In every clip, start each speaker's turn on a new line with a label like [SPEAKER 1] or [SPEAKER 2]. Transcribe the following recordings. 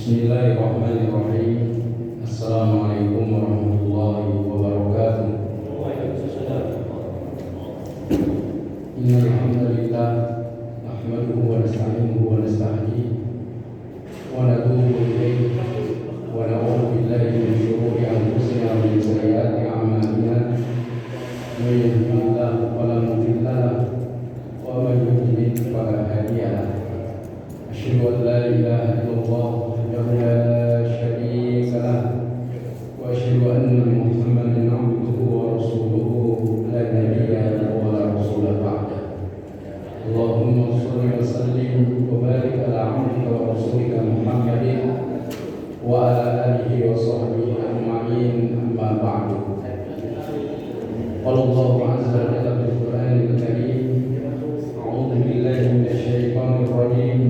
[SPEAKER 1] Bismillahirrahmanirrahim. Assalamualaikum warahmatullahi wabarakatuh. Innal hamdalillah nahmaduhu wa nasta'inuhu wa nasta'hihi wa natubu ilayhi wa na'udzu billahi min shururi anfusina wa min sayyiati a'malina. Man yahdihillahu fala mudilla lahu wa man yudlil fala hadiya lahu. Asyhadu an la ilaha illallah لا شريك له وأشهد أن محمدا عبده ورسوله لا نبي ولا رسول بعده. اللهم صل وسلم وبارك على عبدك ورسولك محمد وعلى آله وصحبه أجمعين. أما بعد، قال الله عز وجل في القرآن الكريم: أعوذ بالله من الشيطان الرجيم.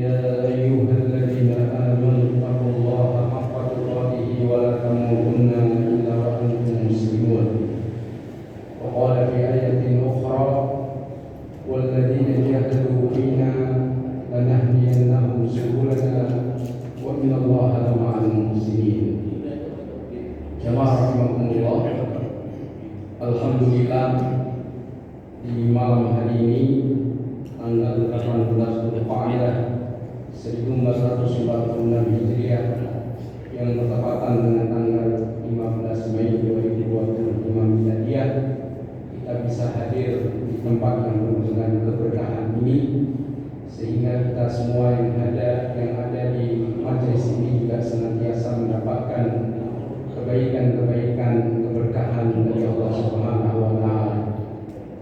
[SPEAKER 1] يا أيها الذين آمنوا اتقوا الله حق تقاته ولا تموتن إلا وأنتم مسلمون. وقال في آية أخرى: والذين جاهدوا فينا لنهدينهم سبلنا وإن الله لمع المحسنين. Jamaah rahimakumullah, alhamdulillah di malam hari ini tanggal 18 Dzulqa'dah 1446 Hijriah yang bertepatan dengan tanggal 15 Mei 2025 Miladiyah, kita bisa hadir di tempat yang penuh dengan keberkahan ini, sehingga kita semua yang ada di majelis ini juga senantiasa mendapatkan kebaikan-kebaikan, keberkahan dari Allah Subhanahu wa taala,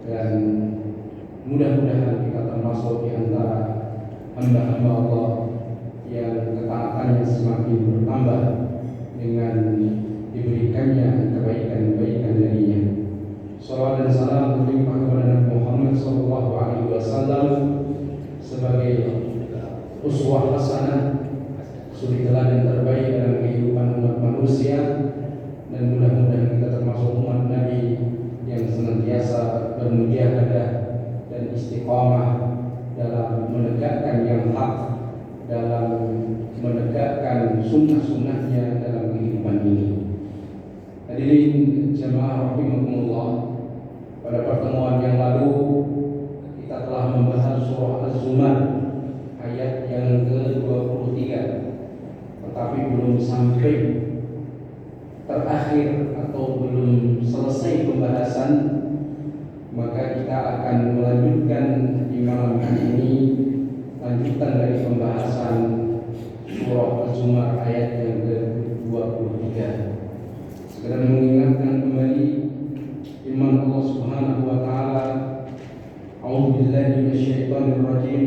[SPEAKER 1] dan mudah-mudahan kita termasuk di antara hamba-hamba Allah yang ketaatannya semakin bertambah dengan diberikannya kebaikan-kebaikan darinya. Salawat dan salam berlimpah kepada Nabi Muhammad SAW sebagai uswah hasanah, suri teladan terbaik dalam kehidupan umat manusia, dan mudah-mudahan kita termasuk umat Nabi yang senantiasa bermujahadah dan istiqamah dalam menegakkan yang hak, dalam menegakkan sunnah-sunnahnya dalam kehidupan ini. Hadirin jamaah rahimakumullah, pada pertemuan yang lalu kita telah membahas surah Az-Zumar ayat yang ke-23, tetapi belum sampai terakhir atau belum selesai pembahasan, maka kita akan melanjutkan di malam hari ini lanjutan dari pembahasan surah Az-Zumar ayat yang ke-23. Sekedar mengingatkan kembali firman Allah Subhanahu wa taala: A'udzu billahi minasyaitonir rajim.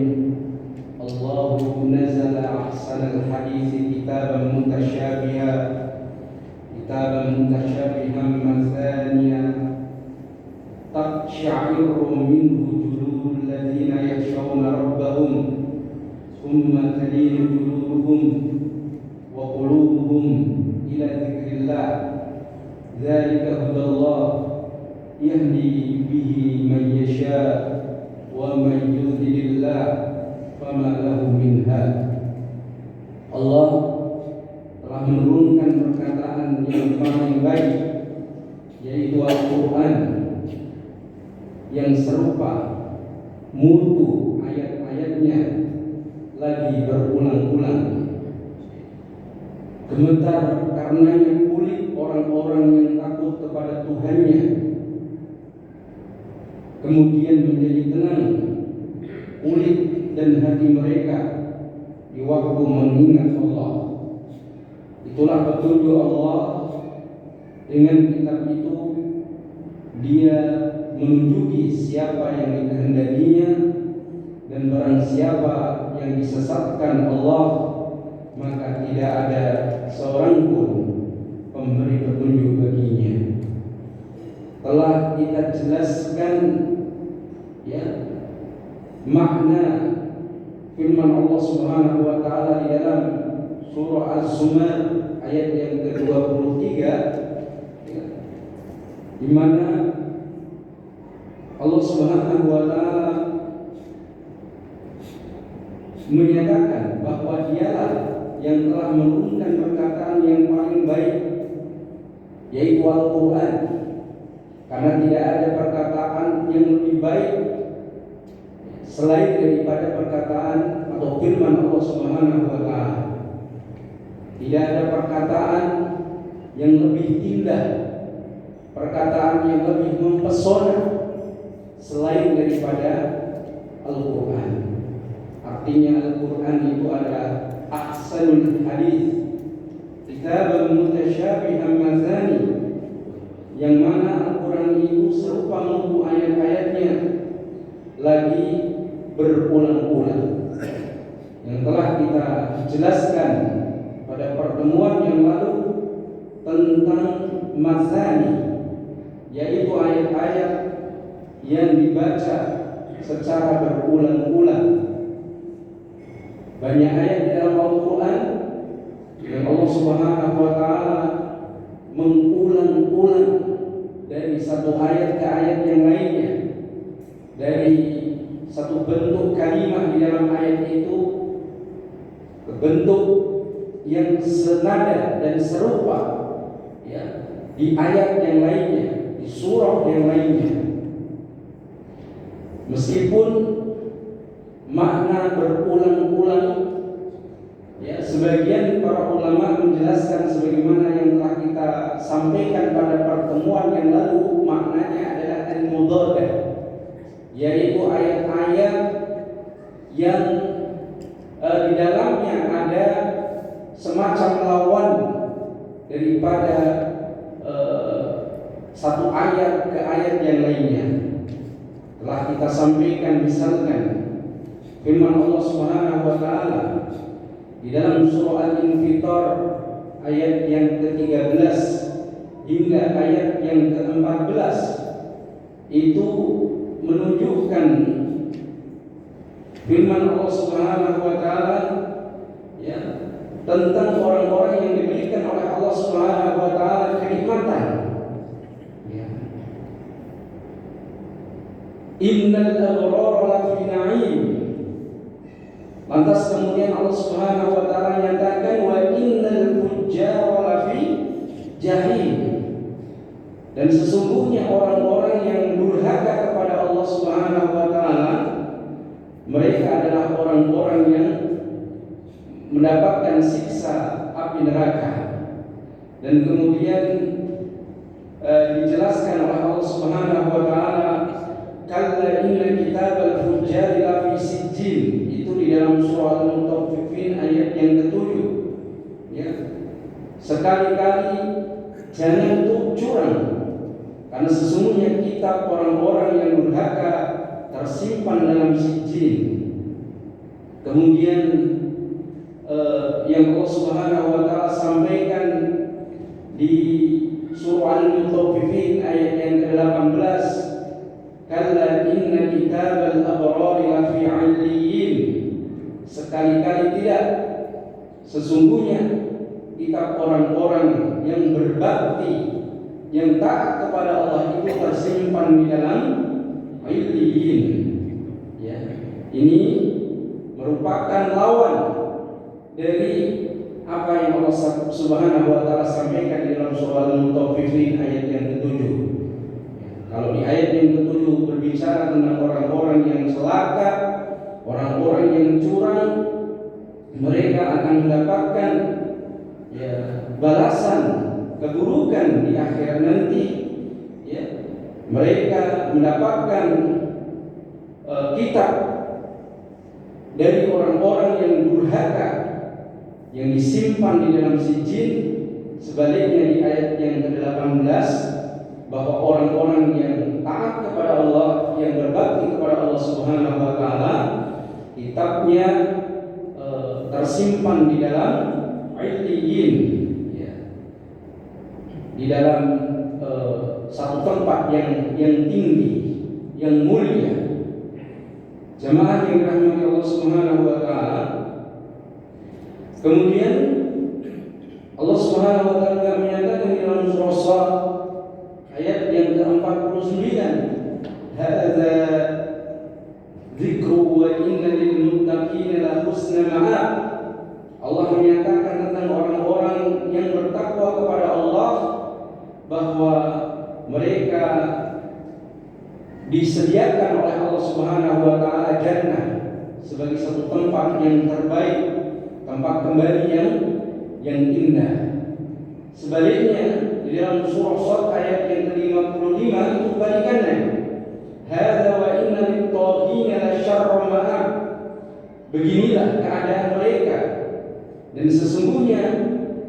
[SPEAKER 1] Allahu nazzala ahsanal hadithi kitaban mutasyabihan mathaniya تقشعر منه جلود الذين يخشون ربهم ثم تلين جلودهم وقلوبهم إلى ذكر الله ذلك هدى الله يهدي به من يشاء ومن يضلل الله فما له من هاد. Allah telah menurunkan perkataan yang paling baik, yaitu Al-Quran, yang serupa mutu ayat-ayatnya lagi berulang-ulang. Gemetar karenanya kulit orang-orang yang takut kepada Tuhannya, kemudian menjadi tenang kulit dan hati mereka di waktu mengingat Allah. Itulah petunjuk Allah. Dengan kitab itu Dia menunjuki siapa yang dikehendakinya, dan barang siapa yang disesatkan Allah, maka tidak ada seorang pun pemberi petunjuk baginya. Telah kita jelaskan ya makna firman Allah Subhanahu wa taala di dalam surah Az-Zumar ayat yang ke-23, di mana Allah Subhanahu wa taala menyatakan bahwa Dialah yang telah menurunkan perkataan yang paling baik, yaitu Al-Quran. Karena tidak ada perkataan yang lebih baik selain daripada perkataan atau firman Allah Subhanahu wa Ta'ala. Tidak ada perkataan yang lebih indah, perkataan yang lebih mempesona selain daripada Al-Quran. Artinya Al-Quran itu adalah ahsanul hadis, kitabun mutasyabihan mazani, yang mana Al-Quran itu serupa mutu ayat-ayatnya lagi berulang-ulang, yang telah kita jelaskan pada pertemuan yang lalu tentang mazani, yaitu ayat-ayat yang dibaca secara berulang-ulang. Banyak ayat di dalam Al-Quran yang Allah Subhanahu wa Ta'ala mengulang-ulang dari satu ayat ke ayat yang lainnya, dari satu bentuk kalimat di dalam ayat itu ke bentuk yang senada dan serupa, ya, di ayat yang lainnya, di surah yang lainnya. Meskipun makna berulang-ulang, ya, sebagian para ulama menjelaskan sebagaimana yang telah kita sampaikan pada pertemuan yang lalu, maknanya adalah al-mudhadah, yaitu ayat-ayat yang di dalamnya ada semacam lawan daripada satu ayat ke ayat yang lainnya. Telah kita sampaikan misalkan firman Allah Subhanahu wa Ta'ala di dalam surah Al-Infitar ayat yang ke-13 hingga ayat yang ke-14, itu menunjukkan firman Allah Subhanahu wa Ta'ala, ya, tentang orang-orang yang diberikan oleh Allah Subhanahu wa Ta'ala kenikmatan. Ya. Innal abrara lafi na'im. Lantas kemudian Allah Subhanahu wa Ta'ala nyatakan wa innal fujjara lafi jahim. Dan sesungguhnya orang-orang yang durhaka kepada Allah Subhanahu wa Ta'ala, mereka adalah orang-orang yang mendapatkan siksa api neraka. Dan kemudian dijelaskan oleh Allah Subhanahu wa Ta'ala, kalla inna kitabal fujjari lafi sijjin. Itu di dalam surah Al-Mutaffifin ayat yang ke-7. Ya. Sekali-kali jangan curang, karena sesungguhnya kitab orang-orang yang durhaka tersimpan dalam sijjin. Kemudian yang Allah Subhanahu wa Ta'ala sampaikan di surah Al-Mutaffifin ayat yang ke-18, kalla inna kitabal abrari lafi 'illiyyin. Sekali-kali tidak, sesungguhnya kitab orang-orang yang berbakti, yang taat kepada Allah itu tersimpan di dalam 'illiyyin. Ya. Ini merupakan lawan dari apa yang Allah Subhanahu wa Ta'ala sampaikan di dalam surah Al-Mutaffifin ayat yang ke-7. Kalau di ayat yang ke-7 berbicara tentang orang-orang yang celaka, orang-orang yang curang, mereka akan mendapatkan, ya, balasan keburukan di akhirat nanti. Ya. Mereka mendapatkan kitab dari orang-orang yang durhaka yang disimpan di dalam sijin. Sebaliknya di ayat yang ke-18, bahwa orang-orang yang taat kepada Allah, yang berbakti kepada Allah Subhanahu wa Ta'ala, kitabnya tersimpan di dalam 'illiyyin, ya, di dalam satu tempat yang tinggi, yang mulia. Jamaah yang dirahmati Allah Subhanahu wa Ta'ala, kemudian Allah Subhanahu wa Ta'ala menyatakan di dalam surah Shad ayat yang ke-49, hadza dzikru wa inna lil muttaqina la husna ma'ab. Allah menyatakan disediakan oleh Allah Subhanahu wa taala jannah sebagai satu tempat yang terbaik, tempat kembali yang indah. Sebaliknya di dalam surah Shad ayat yang ke-55 itu kebalikannya. Hadza wa inna lit-taghina lasyarra ma'ab. Beginilah keadaan mereka, dan sesungguhnya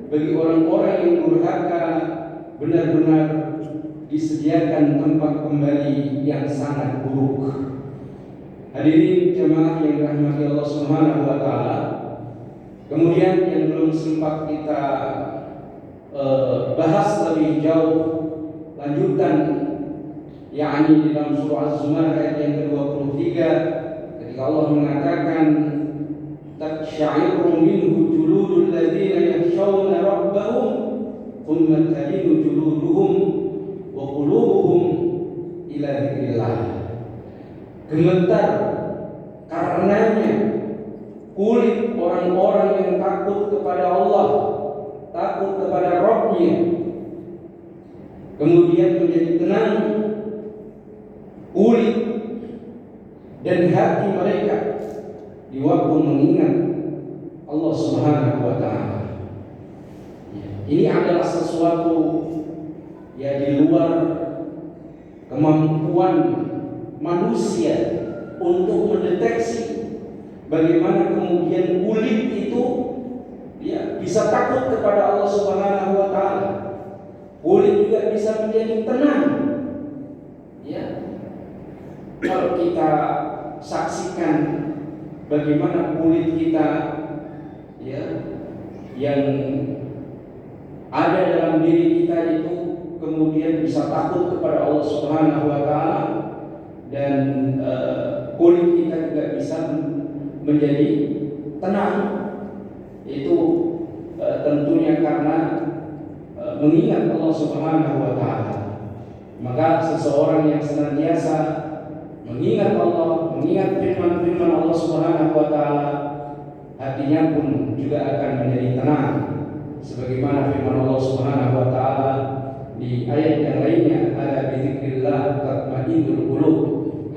[SPEAKER 1] bagi orang-orang yang durhaka benar-benar disediakan tempat kembali yang sangat buruk. Hadirin jemaah yang dirahmati Allah Subhanahu wa taala. Kemudian yang belum sempat kita bahas lebih jauh lanjutan, yakni di dalam surah Az-Zumar ayat yang ke-23 ketika Allah mengatakan taksya'iru minhu juludul ladzina yakhshawna rabbahum thumma talinu juluduhum wa qulubuhum ila dzikrillah. Gemetar karenanya kulit orang-orang yang takut kepada Allah, takut kepada Rabb-Nya, kemudian menjadi tenang kulit dan hati mereka di waktu mengingat Allah Subhanahu wa taala. Ini adalah sesuatu yang di luar kemampuan manusia untuk mendeteksi bagaimana kemudian kulit itu bisa takut kepada Allah Subhanahu wa taala. Kulit juga bisa menjadi tenang. Kalau kita saksikan bagaimana kulit kita yang ada dalam diri kita itu kemudian bisa takut kepada Allah Subhanahu wa taala, dan kulit kita juga bisa menjadi tenang. Itu tentunya karena mengingat Allah Subhanahu wa taala. Maka seseorang yang senantiasa mengingat Allah, mengingat firman-firman Allah Subhanahu wa taala, hatinya pun juga akan menjadi tenang. Sebagaimana firman Allah Subhanahu wa taala di ayat yang lainnya, ala bizikrillah tatma'innul qulub.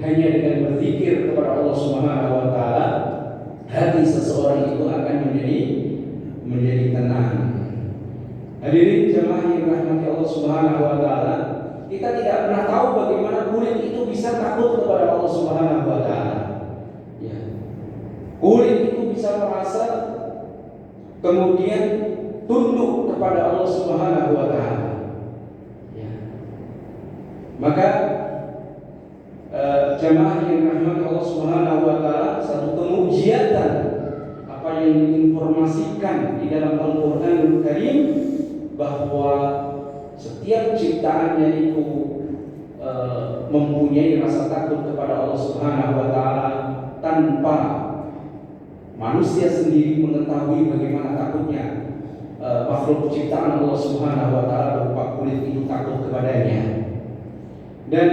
[SPEAKER 1] Hanya dengan berzikir kepada Allah Subhanahu wa taala, hati seseorang itu akan menjadi tenang. Hadirin jemaah yang dirahmati Allah Subhanahu wa taala, kita tidak pernah tahu bagaimana kulit itu bisa takut kepada Allah Subhanahu wa taala. Kulit itu bisa merasa kemudian tunduk kepada Allah Subhanahu wa taala. Maka jemaah yang dirahmati Allah Subhanahu wa taala, satu kemujiatan apa yang diinformasikan di dalam Al-Qur'anul Karim bahwa setiap ciptaannya itu mempunyai rasa takut kepada Allah Subhanahu wa taala tanpa manusia sendiri mengetahui bagaimana takutnya makhluk ciptaan Allah Subhanahu wa taala berupa kulit itu takut kepadanya. Dan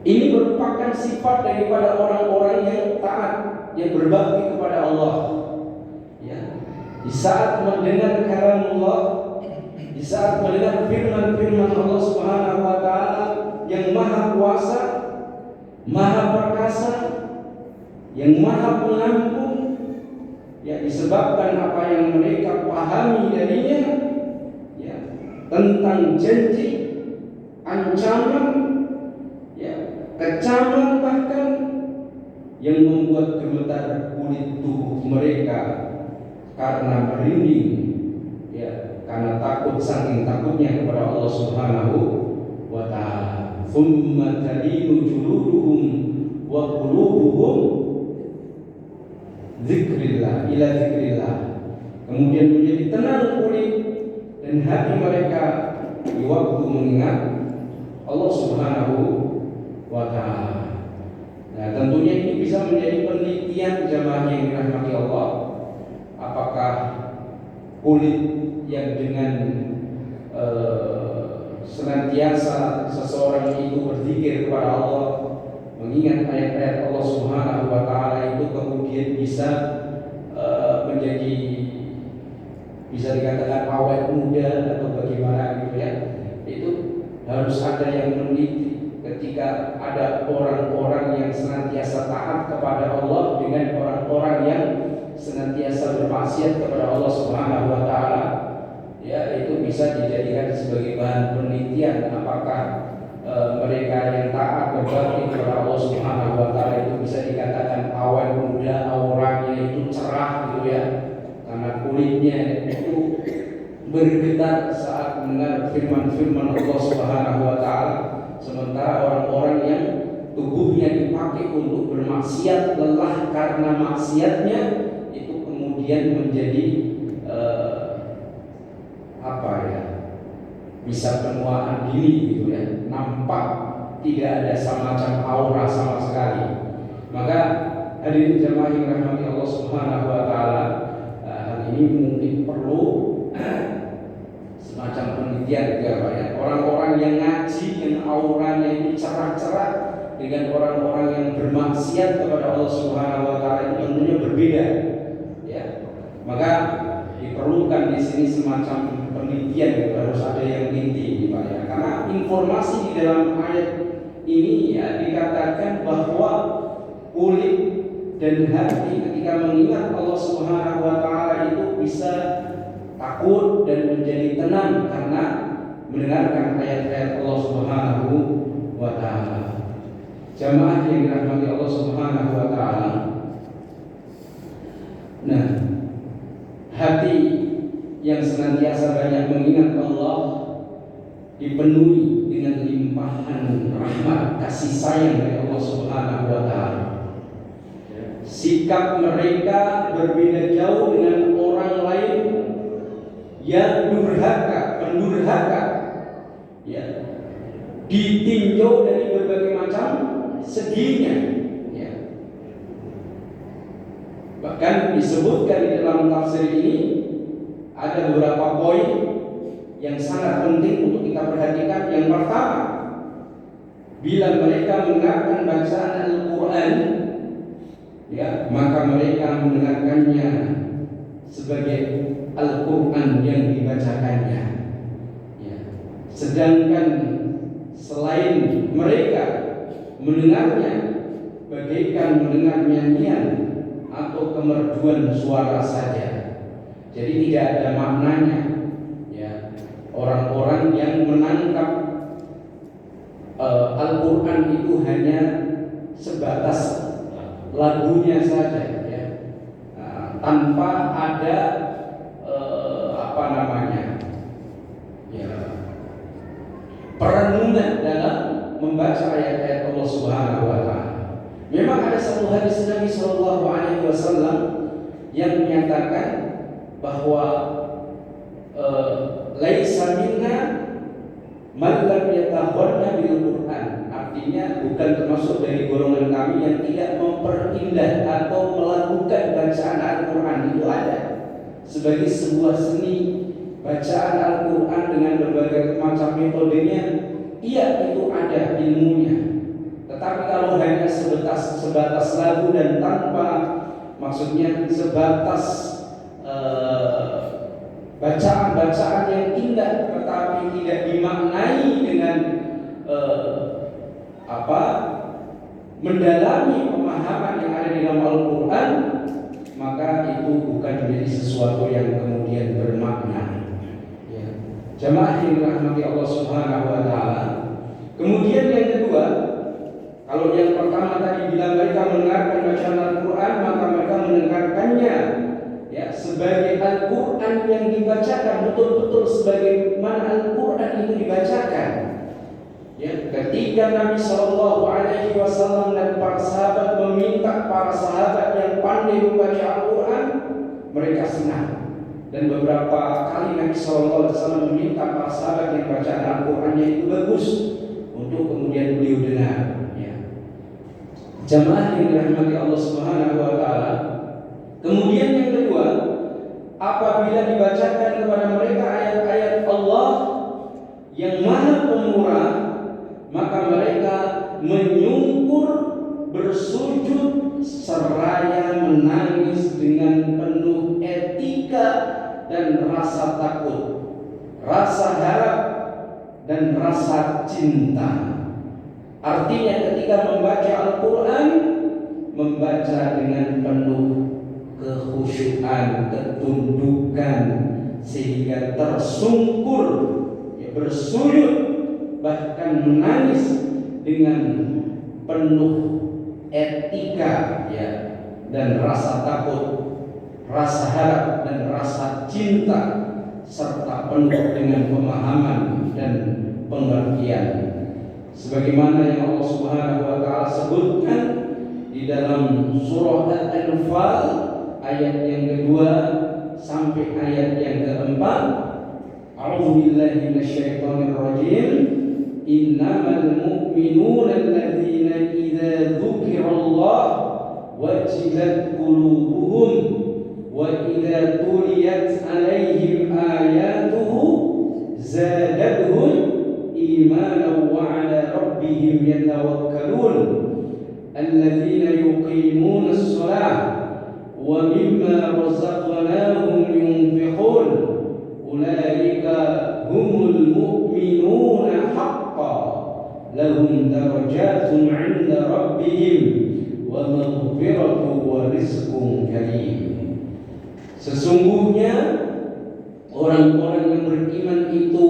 [SPEAKER 1] ini merupakan sifat daripada orang-orang yang taat, yang berbakti kepada Allah. Di saat mendengar kalam Allah, di saat mendengar firman-firman Allah Subhanahu wa taala yang maha kuasa, maha perkasa, yang maha pengampun, disebabkan apa yang mereka pahami darinya, tentang janji, ancaman, kecaman bahkan yang membuat gemetar kulit tubuh mereka karena merinding, karena takut, saking takutnya kepada Allah Subhanahu wa taala. Tsumma talinu juluduhum wa qulubuhum dzikrillah ila dzikrillah. Kemudian menjadi tenang kulit dan hati mereka di waktu mengingat Allah Subhanahu wa taala. Nah, tentunya ini bisa menjadi penelitian jamaah yang dirahmati Allah. Apakah kulit yang dengan senantiasa seseorang itu berzikir kepada Allah, mengingat ayat-ayat Allah Subhanahu wa taala itu kemudian bisa menjadi, bisa dikatakan awet muda atau bagaimana gitu, itu harus ada yang meneliti ketika ada orang-orang yang senantiasa taat kepada Allah dengan orang-orang yang senantiasa bermaksiat kepada Allah Subhanahu wa taala. Ya, itu bisa dijadikan sebagai bahan penelitian apakah mereka yang taat berbakti kepada Allah Subhanahu wa taala itu bisa dikatakan awet muda, auranya itu cerah gitu ya. Karena kulitnya itu bergetar saat mendengar firman-firman Allah Subhanahu wa taala. Sementara orang-orang yang tubuhnya dipakai untuk bermaksiat, lelah karena maksiatnya, itu kemudian menjadi bisa penuaan dini gitu ya, nampak tidak ada semacam aura sama sekali. Maka hadirin jamaah yang rahmati Allah Subhanahu wa taala, hal ini mungkin perlu semacam penelitian juga Pak ya. Orang-orang yang ngaji yang auranya itu cerah-cerah dengan orang-orang yang bermaksiat kepada Allah Subhanahu wa taala itu tentunya berbeda ya. Maka diperlukan di sini semacam penelitian gitu, harus ada yang teliti Pak ya. Karena informasi di dalam ayat ini ya dikatakan bahwa kulit dan hati ketika mengingat Allah Subhanahu wa taala itu bisa takut dan menjadi tenang karena mendengarkan ayat-ayat Allah Subhanahu wa taala. Jamaah yang dirahmati Allah Subhanahu wa taala. Nah, hati yang senantiasa banyak mengingat Allah dipenuhi dengan limpahan rahmat kasih sayang dari Allah Subhanahu wa taala. Sikap mereka berbeda jauh dengan orang lain yang pendurhaka ya, ditinjau dari berbagai macam seginya ya. Bahkan disebutkan di dalam tafsir ini ada beberapa poin yang sangat penting untuk kita perhatikan. Yang pertama, bila mereka mendengarkan bacaan Al-Quran ya, maka mereka mendengarkannya sebagai Al-Quran yang dibacakannya ya. Sedangkan selain mereka mendengarnya bagaikan mendengar nyanyian atau kemerduan suara saja. Jadi tidak ada maknanya ya. Orang-orang yang menangkap Al-Quran itu hanya sebatas lagunya saja ya. Tanpa ada perenungan dalam membaca ayat-ayat Allah Subhanahu wa taala. Memang ada satu hadis Nabi sallallahu alaihi wasallam yang menyatakan bahwa laisa minna man lam yatahawwana bil Qur'an. Artinya bukan termasuk dari golongan kami yang tidak memperindah atau melakukan bacaan Al-Qur'an. Itu ada sebagai sebuah seni bacaan Al-Quran dengan berbagai macam metodenya. Iya, itu ada ilmunya. Tetapi kalau hanya sebatas lagu dan tanpa, maksudnya sebatas bacaan-bacaan yang indah tetapi tidak dimaknai dengan mendalami pemahaman yang ada di dalam Al-Quran, maka itu bukan menjadi sesuatu yang kemudian bermakna. Jamaah yang dirahmati Allah Subhanahu wa taala. Kemudian yang kedua, kalau yang pertama tadi bila mereka mendengarkan bacaan Al-Quran, maka mereka mendengarkannya ya sebagai Al-Quran yang dibacakan, betul-betul sebagaimana Al-Quran itu dibacakan. Ya, ketika Nabi Shallallahu Alaihi Wasallam dan para sahabat meminta para sahabat yang pandai membaca Al-Quran, mereka senang. Dan beberapa kali Nabi SAW meminta para sahabat yang bacaan Al-Qurannya itu bagus untuk kemudian beliau dengar ya. Jamaah yang dirahmati Allah Subhanahu wa taala. Kemudian yang kedua, apabila dibacakan kepada mereka ayat-ayat Allah yang Maha Pemurah, maka mereka menyungkur, bersujud seraya menangis dengan penuh etika dan rasa takut, rasa harap dan rasa cinta. Artinya ketika membaca Al-Quran, membaca dengan penuh kekhusyuan, ketundukan, sehingga tersungkur, bersujud, bahkan menangis dengan penuh etika, dan rasa takut, rasa harap, dan rasa cinta, serta penuh dengan pemahaman dan pengertian. Sebagaimana yang Allah Subhanahu wa taala sebutkan di dalam surah Al-Anfal ayat yang kedua sampai ayat yang keempat. A'udzubillahi minasyaitonir rajim. Innamal mu'minuna alladzina idza dzukirallah wajilat qulubuhum wa idza tuliyat 'alaihim ayatuhu zadatuhum imanan wa 'ala rabbihim yatawakkalun alladzina yuqimuna as-shalah wa mimma razaqnahum yunfiqun ulaika humul mu'minuna haqqan lahum darajatun 'inda rabbihim wa maghfiratun wa rizqun karim. Sesungguhnya orang-orang yang beriman itu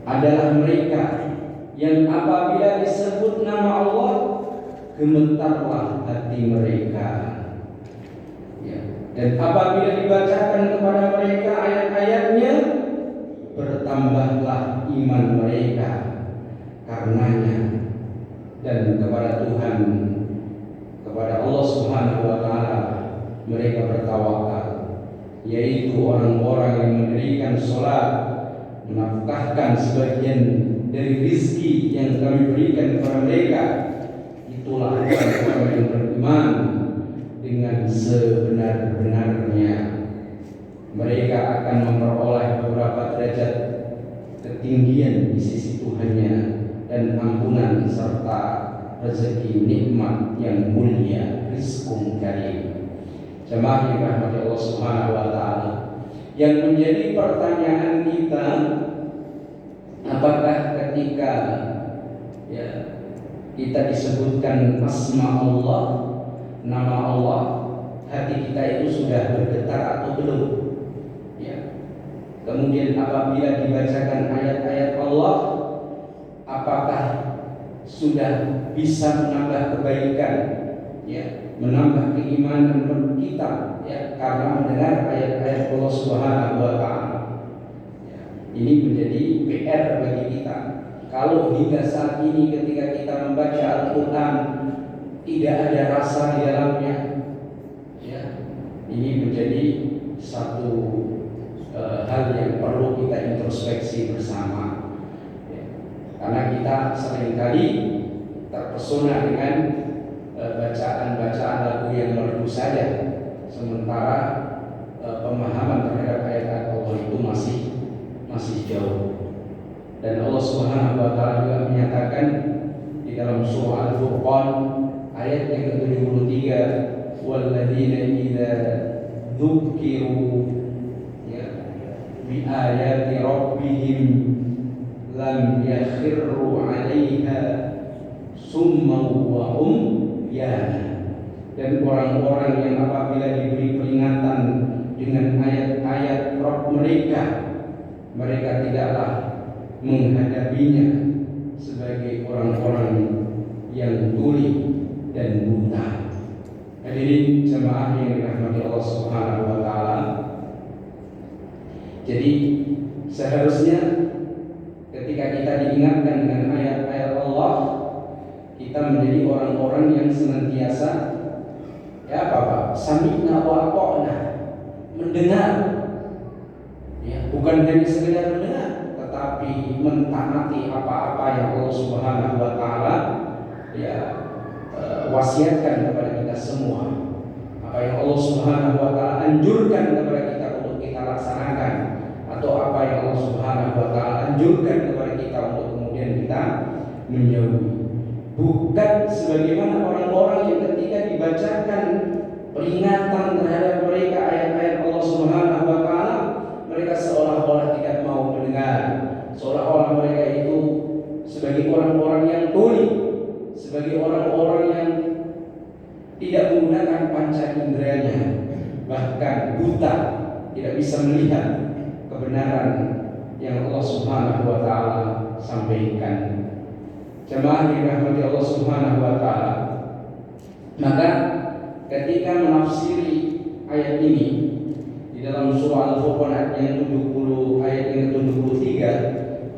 [SPEAKER 1] adalah mereka yang apabila disebut nama Allah gemetarlah hati mereka, dan apabila dibacakan kepada mereka ayat-ayatnya bertambahlah iman mereka karenanya, dan kepada Tuhan, kepada Allah Subhanahu wa taala mereka bertawakal, yaitu orang-orang yang mendirikan salat, menafkahkan sebagian dari rizki yang kami berikan kepada mereka. Itulah orang-orang yang beriman dengan sebenar-benarnya. Mereka akan memperoleh beberapa derajat ketinggian di sisi Tuhannya dan ampunan serta rezeki nikmat yang mulia, rizqun karim. Jemaah yang dirahmati Allah Subhanahu wa taala, yang menjadi pertanyaan kita, apakah ketika kita disebutkan asma Allah, nama Allah, hati kita itu sudah bergetar atau belum? Kemudian apabila dibacakan ayat-ayat Allah, apakah sudah bisa menambah kebaikan, menambah keimanan kita, karena mendengar ayat-ayat Allah Subhanahu wa taala. Ini menjadi PR bagi kita. Kalau hingga saat ini ketika kita membaca Al-Quran tidak ada rasa di dalamnya, ini menjadi satu hal yang perlu kita introspeksi bersama, karena kita seringkali terpesona dengan bacaan-bacaan lagu yang merdu saja, sementara pemahaman terhadap ayat-ayat Allah itu masih jauh. Dan Allah Subhanahu wa taala juga menyatakan di dalam surah Al-Furqan ayat yang ke-73, walladzina idza dzukiru bi ayati rabbihim lam yakhirru 'alaiha summa wa umyana. Dan orang-orang yang apabila diberi peringatan dengan ayat-ayat Rabb mereka, mereka tidaklah menghadapinya sebagai orang-orang yang tuli dan buta. Hadirin jemaah yang dirahmati Allah Subhanahu wa taala, jadi seharusnya ketika kita diingatkan dengan ayat-ayat Allah, kita menjadi orang-orang yang senantiasa sami'na wa ata'na, mendengar, bukan hanya sekedar mendengar, tetapi mentaati apa-apa yang Allah Subhanahu wa taala wasiatkan kepada kita semua. Apa yang Allah Subhanahu wa taala anjurkan kepada kita untuk kita laksanakan, atau apa yang Allah Subhanahu wa taala anjurkan kepada kita untuk kemudian kita menjauhi. Bukan sebagaimana orang-orang yang ketika dibacakan peringatan terhadap mereka ayat-ayat Allah Subhanahu wa taala, mereka seolah-olah tidak mau mendengar, sebagai orang-orang yang tuli, sebagai orang-orang yang tidak menggunakan panca inderanya, bahkan buta, tidak bisa melihat kebenaran yang Allah Subhanahu wa taala sampaikan. Jemaah dirahmati Allah Subhanahu wa taala. Maka ketika menafsiri ayat ini di dalam surah Al-Furqan ayat yang 70, ayat yang ke-73,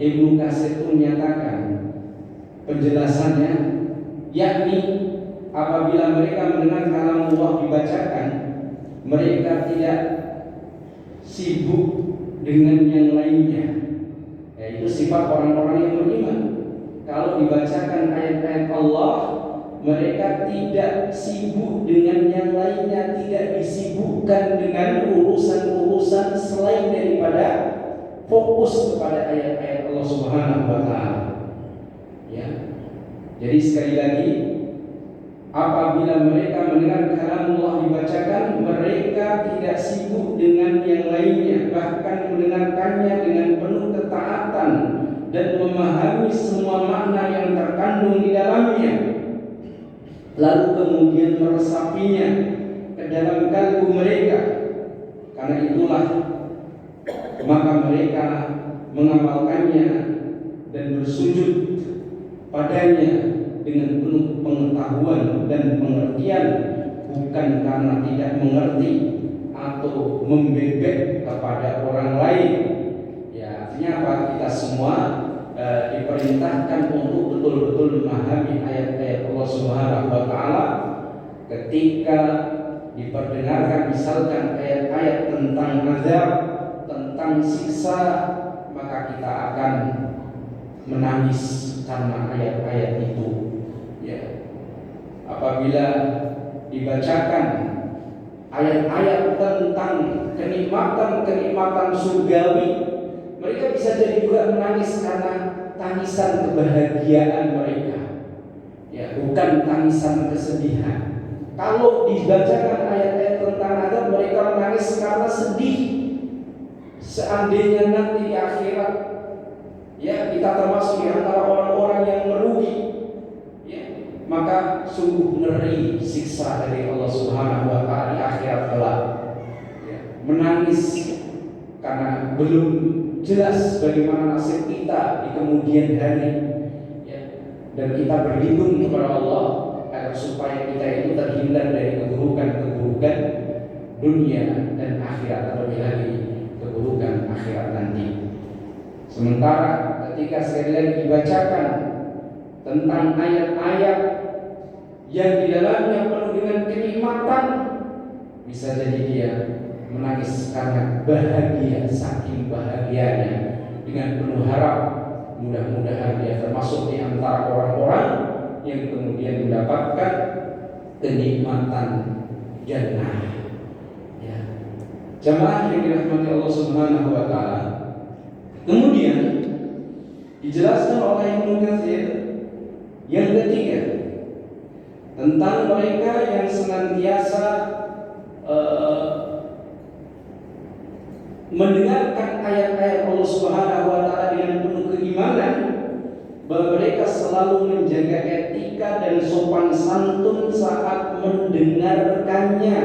[SPEAKER 1] Ibnu Katsir menyatakan penjelasannya, yakni apabila mereka mendengar kalam Allah dibacakan, mereka tidak sibuk dengan yang lainnya, yaitu sifat orang-orang yang beriman. Kalau dibacakan ayat-ayat Allah, mereka tidak sibuk dengan yang lainnya, tidak disibukkan dengan urusan-urusan selain daripada fokus kepada ayat-ayat Allah Subhanahu wa taala. Ya. Jadi sekali lagi, apabila mereka mendengar kalam Allah dibacakan, mereka tidak sibuk dengan yang lainnya, bahkan mendengarkannya dengan penuh ketaatan dan memahami semua makna yang terkandung di dalamnya, lalu kemudian meresapinya ke dalam kalbu mereka. Karena itulah maka mereka mengamalkannya dan bersujud padanya dengan penuh pengetahuan dan pengertian, bukan karena tidak mengerti atau membebek kepada orang lain. Ya, artinya apa? Kita semua diperintahkan untuk betul-betul memahami ayat-ayat Allah Subhanahu wa taala. Ketika diperdengarkan misalkan ayat-ayat tentang azab, tentang siksa, maka kita akan menangis karena ayat-ayat itu. Ya. Apabila dibacakan ayat-ayat tentang kenikmatan surgawi, mereka bisa jadi juga menangis karena tangisan kebahagiaan mereka. Ya, bukan tangisan kesedihan. Kalau dibacakan ayat-ayat tentang azab, mereka menangis karena sedih. Seandainya nanti di akhirat, ya, kita termasuk di antara orang-orang yang merugi, ya, maka sungguh ngeri siksa dari Allah Subhanahu wa taala di akhirat kelak. Ya, menangis karena belum jelas bagaimana nasib kita di kemudian hari, ya, dan kita berlindung kepada Allah agar supaya kita itu terhindar dari keburukan-keburukan dunia dan akhirat, terlebih lagi keburukan akhirat nanti. Sementara ketika sekali lagi dibacakan tentang ayat-ayat yang di dalamnya penuh dengan kenikmatan, bisa jadi dia menangis karena bahagia, saking bahagianya, dengan penuh harap mudah-mudahan dia termasuk di antara orang-orang yang kemudian mendapatkan kenikmatan jannah. Ya. Jamaah yang dirahmati Allah Subhanahu wa taala. Kemudian dijelaskan oleh Ibnu Katsir yang ketiga tentang mereka yang senantiasa mendengarkan ayat-ayat Allah Subhanahu wa taala dengan penuh keimanan, bahwa mereka selalu menjaga etika dan sopan santun saat mendengarkannya.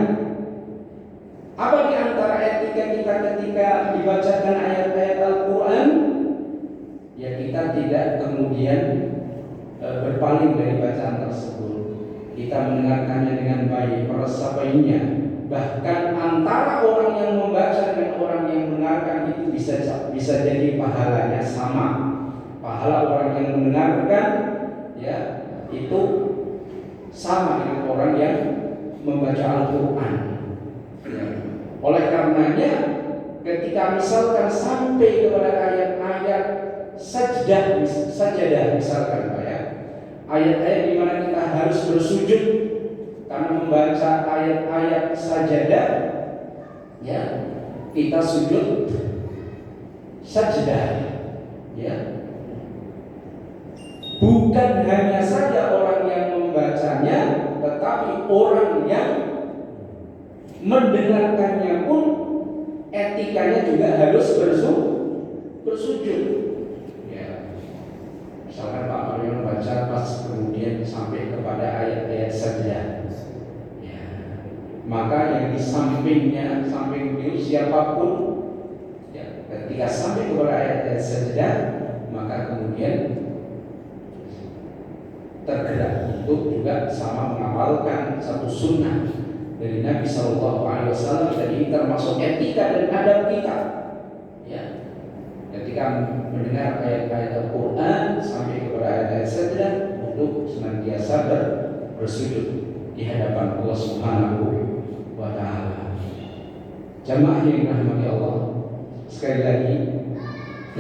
[SPEAKER 1] Apa di antara etika kita ketika dibacakan ayat-ayat Al-Quran? Ya, kita tidak kemudian berpaling dari bacaan tersebut. Kita mendengarkannya dengan baik, meresapinya. Bahkan antara orang yang membaca dengan orang yang mendengarkan itu bisa jadi pahalanya sama. Pahala orang yang mendengarkan, ya, itu sama dengan orang yang membaca Al-Quran. Ya. Oleh karenanya, ketika misalkan sampai kepada ayat-ayat sajadah misalkan, Pak, ya, ayat-ayat di mana kita harus bersujud karena membaca ayat-ayat sajadah, ya, kita sujud sajdah, ya. Bukan hanya saja orang yang membacanya, tetapi orang yang mendengarkannya pun etikanya juga harus bersujud. Ya. Misalkan Pak ayat-ayat sajdah. Ya. Maka yang di sampingnya, samping beliau siapapun, ya, ketika sampai kepada ayat-ayat sajdah, maka kemudian tergerak untuk juga sama mengamalkan satu sunnah dari Nabi Shallallahu Alaihi Wasallam. Jadi termasuk etika dan adab kita. Ya. Ketika mendengar ayat-ayat Al-Quran sampai kepada ayat-ayat sajdah, untuk senantiasa bersujud di hadapan Allah Subhanahu wa Ta'ala. Jamaah yang dirahmati Allah, sekali lagi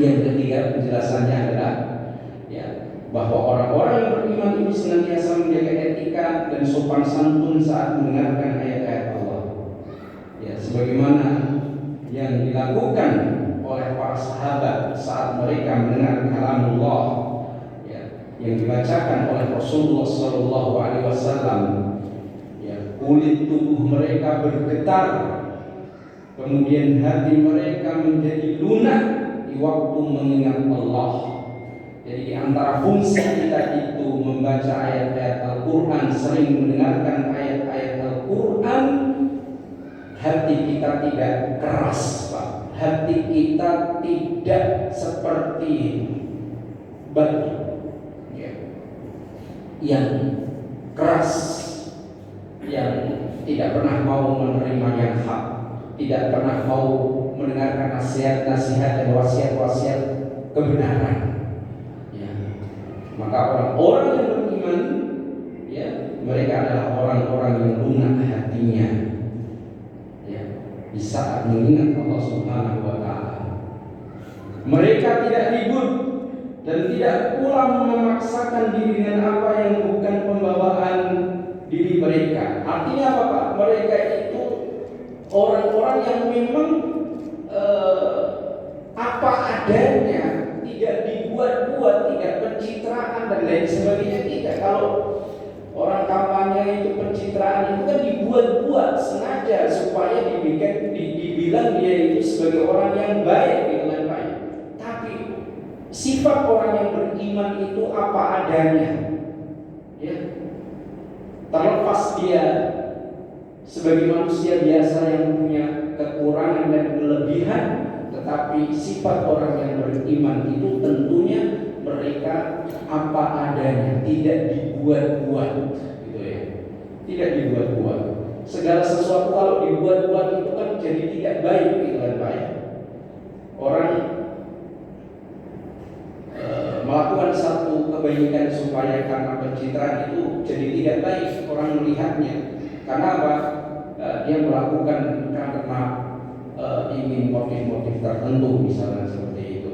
[SPEAKER 1] yang ketiga penjelasannya adalah ya, bahwa orang-orang yang beriman itu senantiasa menjaga etika dan sopan santun saat mendengarkan ayat-ayat Allah. Ya, sebagaimana yang dilakukan oleh para sahabat saat mereka mendengar kalamullah yang dibacakan oleh Rasulullah Sallallahu Alaihi Wasallam, ya, kulit tubuh mereka bergetar, kemudian hati mereka menjadi lunak di waktu mengingat Allah. Jadi di antara fungsi kita itu membaca ayat-ayat Al-Quran, sering mendengarkan ayat-ayat Al-Quran, hati kita tidak keras, Pak. Hati kita tidak seperti batu yang keras, yang tidak pernah mau menerima yang hak, tidak pernah mau mendengarkan nasihat-nasihat dan wasiat-wasiat kebenaran. Ya. Maka orang-orang yang beriman, ya, mereka adalah orang-orang yang lunak hatinya, ya, di saat mengingat Allah Subhanahu wa Ta'ala. Mereka tidak ribut dan tidak pula memaksakan diri dengan apa yang bukan pembawaan diri mereka. Artinya apa, Pak? Mereka itu orang-orang yang memang apa adanya, tidak dibuat-buat, tidak pencitraan dan lain sebagainya. Tidak. Kalau orang kampanye itu pencitraan itu kan dibuat-buat sengaja supaya dibilang dia itu sebagai orang yang baik, dengan baik. Tapi sifat orang yang beriman itu apa adanya, ya. Terlepas dia sebagai manusia biasa yang punya kekurangan dan kelebihan, tetapi sifat orang yang beriman itu tentunya mereka apa adanya, tidak dibuat-buat, gitu ya. Tidak dibuat-buat. Segala sesuatu kalau dibuat-buat itu kan jadi tidak baik, gitu kan, Pak. Orang melakukan satu kebaikan supaya karena pencitraan itu jadi tidak baik orang melihatnya. Karena apa? Dia melakukan karena ingin motif-motif tertentu, misalnya seperti itu.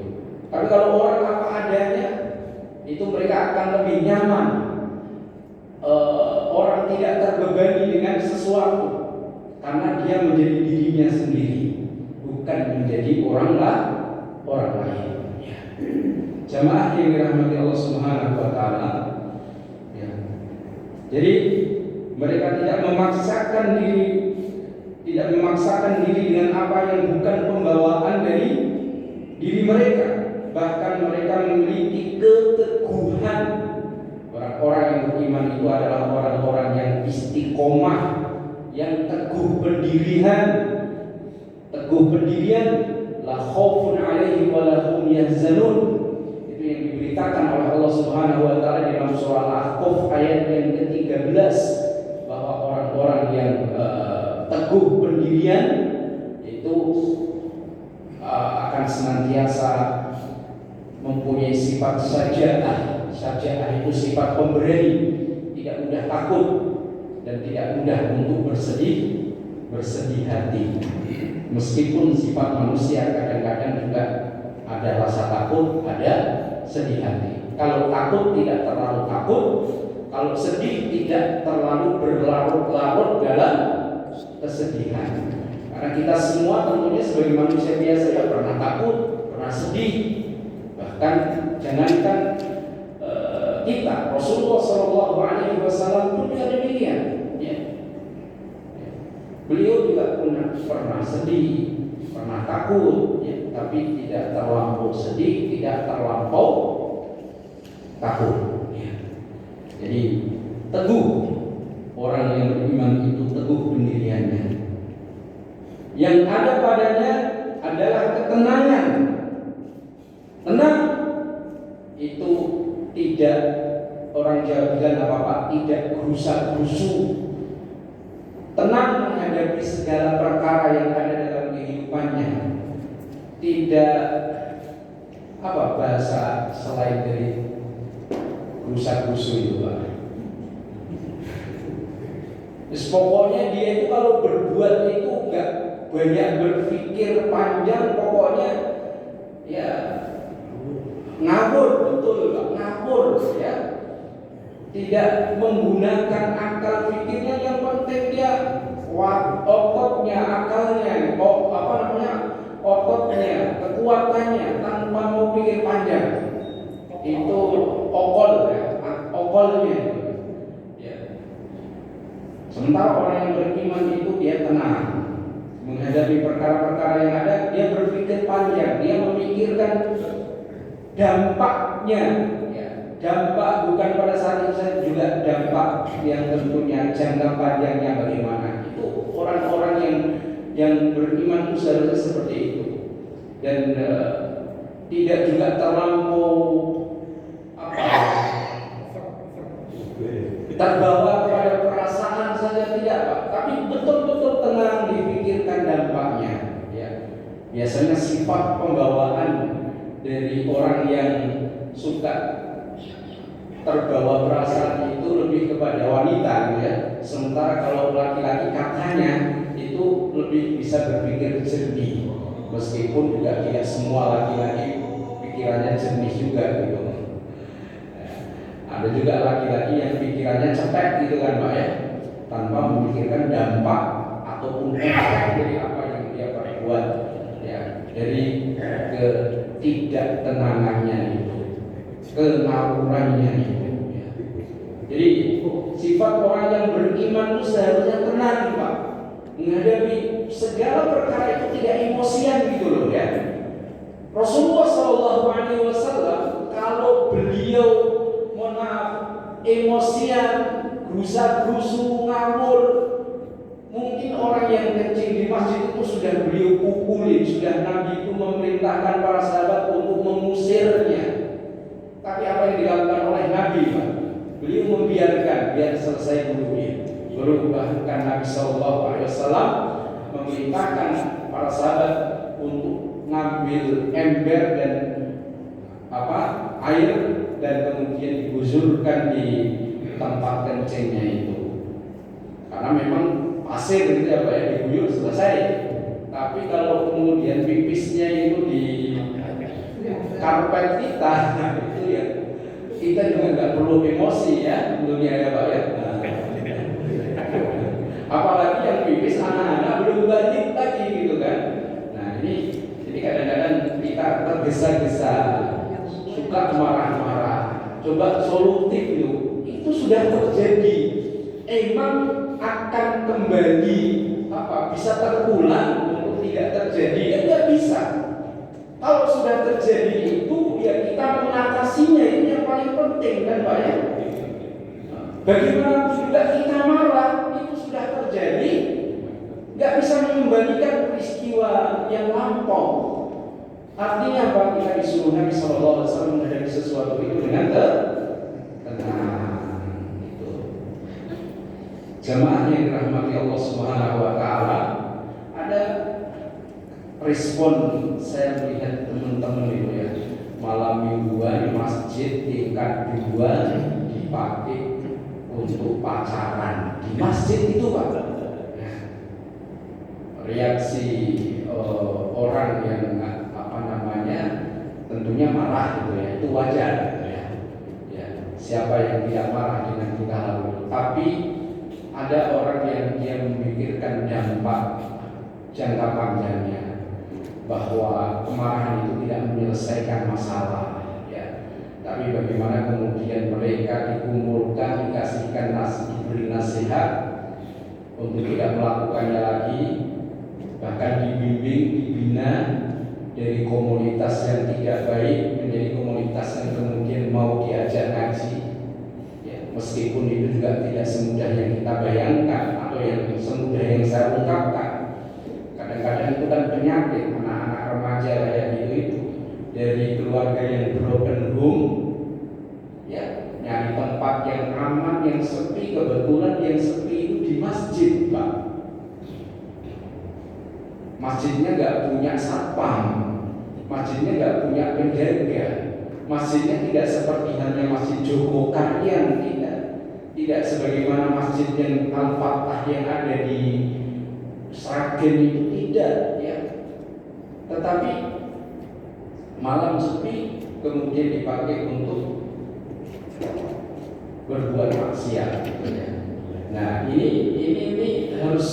[SPEAKER 1] Tapi kalau orang apa adanya, itu mereka akan lebih nyaman. Orang tidak terbebani dengan sesuatu karena dia menjadi dirinya sendiri, bukan menjadi orang lain. Ya. Jamaah yang dirahmati Allah Subhanahu wa Ta'ala, ya. Jadi mereka tidak memaksakan diri dengan apa yang bukan pembawaan dari diri mereka. Bahkan mereka memiliki keteguhan. Orang-orang yang beriman itu adalah orang-orang yang istiqomah, yang teguh pendirian. La khaufun 'alaihim wa la hum yahzanun. Itu yang diberitakan oleh Allah Subhanahu wa Ta'ala di dalam surah Al-Ahqaf ayat yang ke-13, bahwa orang-orang yang teguh pendirian itu akan senantiasa mempunyai sifat saja'ah. Saja'ah itu sifat pemberani, tidak mudah takut dan tidak mudah untuk bersedih hati. Meskipun sifat manusia kadang-kadang juga ada rasa takut, ada sedih hati. Kalau takut tidak terlalu takut, kalau sedih tidak terlalu berlarut-larut dalam kesedihan. Karena kita semua tentunya sebagai manusia biasa ya pernah takut, pernah sedih. Bahkan jangankan kita, Rasulullah Shallallahu Alaihi Wasallam pun juga demikian. Ya. Beliau juga pernah sedih, pernah takut, ya, tapi tidak terlampau sedih, tidak terlampau takut. Ya. Jadi teguh orang yang beriman itu teguh pendiriannya. Yang ada padanya adalah ketenangan. Tenang itu tidak, orang Jawa bilang apa-apa, tidak gerusa-gerusu. Tenang menghadapi segala perkara yang ada dalam kehidupannya. Tidak apa bahasa selain dari gerusa-gerusu itu, Pak. Pokoknya dia itu kalau berbuat itu enggak banyak berpikir panjang, pokoknya ya ngawur, betul Pak, ngawur ya. Tidak menggunakan akal pikirnya, yang penting dia ototnya, akalnya, ototnya, kekuatannya tanpa mau pikir panjang. Itu okol ya, okolnya. Ya. Sementara orang yang beriman itu dia tenang menghadapi perkara-perkara yang ada, dia berpikir panjang, dia memikirkan dampaknya. Dampak bukan pada saat itu saja, juga dampak yang tentunya jangka panjangnya bagaimana. Itu orang-orang yang beriman itu seharusnya seperti itu. Dan tidak juga terlampau terbawa kepada perasaan saja, tidak Pak, tapi betul-betul tenang dipikirkan dampaknya ya. Biasanya sifat pembawaan dari orang yang suka terbawa perasaan itu lebih kepada wanita ya. Sementara kalau laki-laki katanya itu lebih bisa berpikir jernih, meskipun juga tidak semua laki-laki pikirannya jernih juga gitu. Ada juga laki-laki yang pikirannya cepat gitu kan Pak ya, tanpa memikirkan dampak ataupun efek dari apa yang dia perbuat ya, dari ketidaktenangannya itu, kenaurannya itu ya. Jadi sifat orang yang beriman itu seharusnya tenang Pak, menghadapi segala perkara itu tidak emosian gitu loh ya. Rasulullah SAW kalau beliau emosian, gerusa-gerusu, ngawur, mungkin orang yang kencing di masjid itu sudah beliau pukulin, sudah Nabi itu memerintahkan para sahabat untuk mengusirnya. Tapi apa yang dilakukan oleh Nabi Pak? Beliau membiarkan, biar selesai dulu ya. Baru bahkan Nabi SAW memerintahkan para sahabat untuk ngambil ember dan air, dan kemudian digusurkan di tempat kencingnya itu. Karena memang pasir gitu ya Pak ya, diguyur selesai. Tapi kalau kemudian pipisnya itu di karpet kita, itu ya kita juga nggak perlu emosi ya, tentunya ya Pak ya. Apalagi yang pipis anak-anak belum balik lagi gitu kan. Nah ini jadi kadang-kadang kita tergesa-gesa, suka marah-marah. Coba solutif itu sudah terjadi, emang akan kembali bisa terulang untuk tidak terjadi? Ya nggak bisa. Kalau sudah terjadi itu ya kita mengatasinya, itu yang paling penting kan Pak ya. Bagaimana juga kita marah, itu sudah terjadi, nggak bisa mengembalikan peristiwa yang lampau. Artinya apa? Kita disuruh Nabi SAW menghadapi sesuatu itu dengan tenang. Itu jamaah yang dirahmati Allah Subhanahu Wa Taala, ada respon saya melihat teman-teman itu ya, malam mingguan di masjid tingkat 2 dipakai untuk pacaran di masjid itu Pak. Reaksi orang yang tentunya marah gitu ya, itu wajar gitu ya. Ya, siapa yang tidak marah dengan tingkah laku? Tapi ada orang yang dia memikirkan dampak jangka panjangnya, bahwa kemarahan itu tidak menyelesaikan masalah ya. Tapi bagaimana kemudian mereka dikumpulkan, dikasihkan diberi nasihat untuk tidak melakukannya lagi, bahkan dibimbing, dibina dari komunitas yang tidak baik menjadi komunitas yang kemudian mau diajak ngaji ya. meskipun itu juga tidak semudah yang kita bayangkan atau yang semudah yang saya ungkapkan. Kadang-kadang itu kan penyakit anak-anak remaja kayak itu dari keluarga yang broken home, ya, nyari tempat yang aman, yang sepi. Kebetulan yang sepi itu di masjid, Pak. Masjidnya nggak punya satpam, masjidnya nggak punya penjaga, masjidnya tidak seperti hanya masjid Joko Karyan, tidak sebagaimana masjid yang Al-Fatah yang ada di Sragen itu, tidak, ya. Tetapi malam sepi kemudian dipakai untuk berbuat maksiat. Nah, ini harus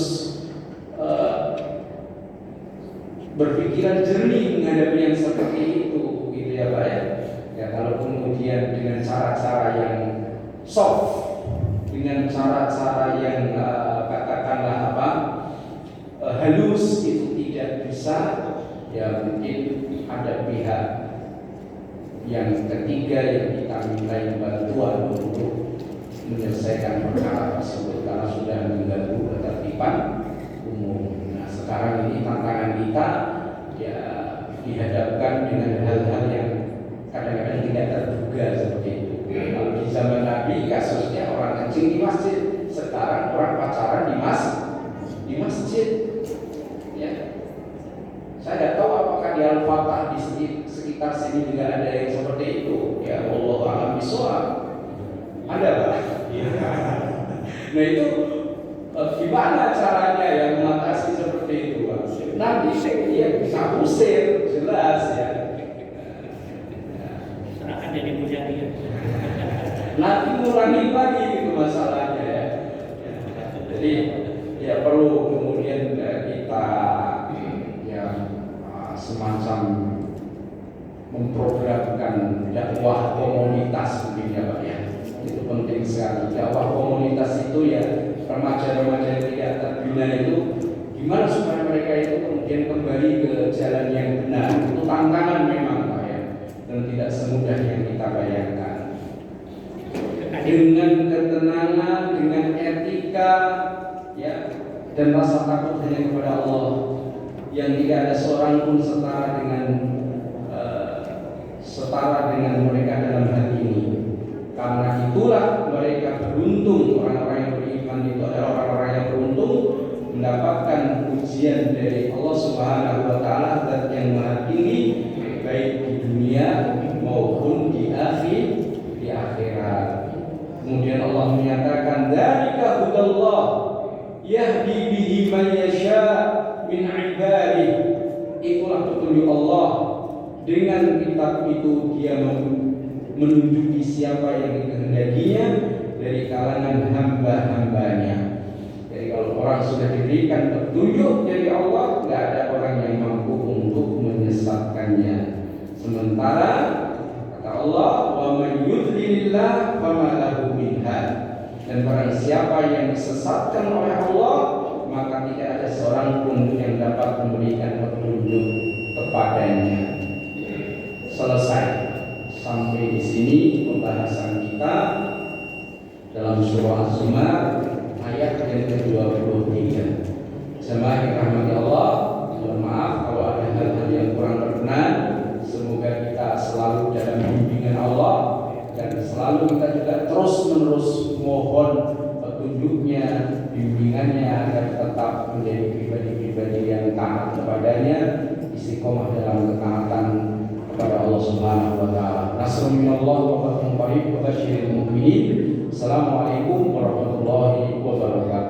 [SPEAKER 1] berpikiran jernih menghadapi yang seperti itu, gitu ya Pak ya. Ya, kalau kemudian dengan cara-cara yang soft, dengan cara-cara yang katakanlah halus itu tidak bisa, ya mungkin ada pihak yang ketiga yang kita minta bantuan untuk menyelesaikan perkara tersebut karena sudah mengganggu ketertiban umum. Nah, sekarang ini tantangan kita ya dihadapkan dengan hal-hal yang kadang-kadang tidak terduga seperti itu. Kalau di zaman Nabi kasusnya orang kencing di masjid, sekarang orang pacaran di masjid. Ya. Saya tidak tahu apakah di Al-Fatah di sekitar sini juga ada yang seperti itu. Ya, wallahu a'lam bishawab. Ada Pak? Nah itu gimana caranya yang mengatasi seperti itu Pak? Nanti dia bisa usir, jelas ya.
[SPEAKER 2] Serahkan jadi mujahid.
[SPEAKER 1] Nanti ngurangi lagi itu masalahnya ya. Jadi ya perlu kemudian kita ya semacam memprogramkan dakwah komunitas mungkin ya Pak ya. Itu penting sekali. Dakwah komunitas itu ya remaja-remaja yang tidak terbina itu gimana supaya mereka itu kemudian kembali ke jalan yang benar. Itu tantangan memang Pak ya, dan tidak semudah yang kita bayangkan. Dengan ketenangan, dengan etika ya, dan rasa takut hanya kepada Allah yang tidak ada seorang pun setara dengan mereka dalam hal ini. Karena itulah mereka beruntung, orang-orang yang beriman itu adalah orang-orang yang beruntung mendapatkan ujian dari Allah Subhanahu wa taala dan yang maha tinggi baik di dunia maupun di akhirat. Kemudian Allah menyatakan dzalika hudallah yahdi bihi man yasha min ibadihi. Itulah petunjuk Allah, dengan kitab itu dia menunjuki siapa yang dikehendakinya dari kalangan hamba-hambanya. Jadi kalau orang sudah diberikan petunjuk dari Allah, tidak ada orang yang mampu untuk menyesatkannya. Sementara kata Allah, wa man yudlilillah fama lahu min had. Dan barang siapa yang disesatkan oleh Allah, maka tidak ada seorang pun yang dapat memberikan petunjuk kepadanya. Selesai. Sampai di sini pembahasan kita dalam surah Az-Zumar ayat yang ke-23. Jemaah yang dirahmati Allah, mohon maaf kalau ada hal-hal yang kurang berkenan. Semoga kita selalu dalam bimbingan Allah dan selalu kita juga terus-menerus mohon petunjuknya, bimbingannya agar tetap menjadi pribadi-pribadi yang taat kepadanya, istiqomah dalam ketaatan kepada Allah Subhanahu wa taala. Nasrun minallah wa fathun qarib wa basyiril mu'minin. Assalamualaikum warahmatullahi wabarakatuh.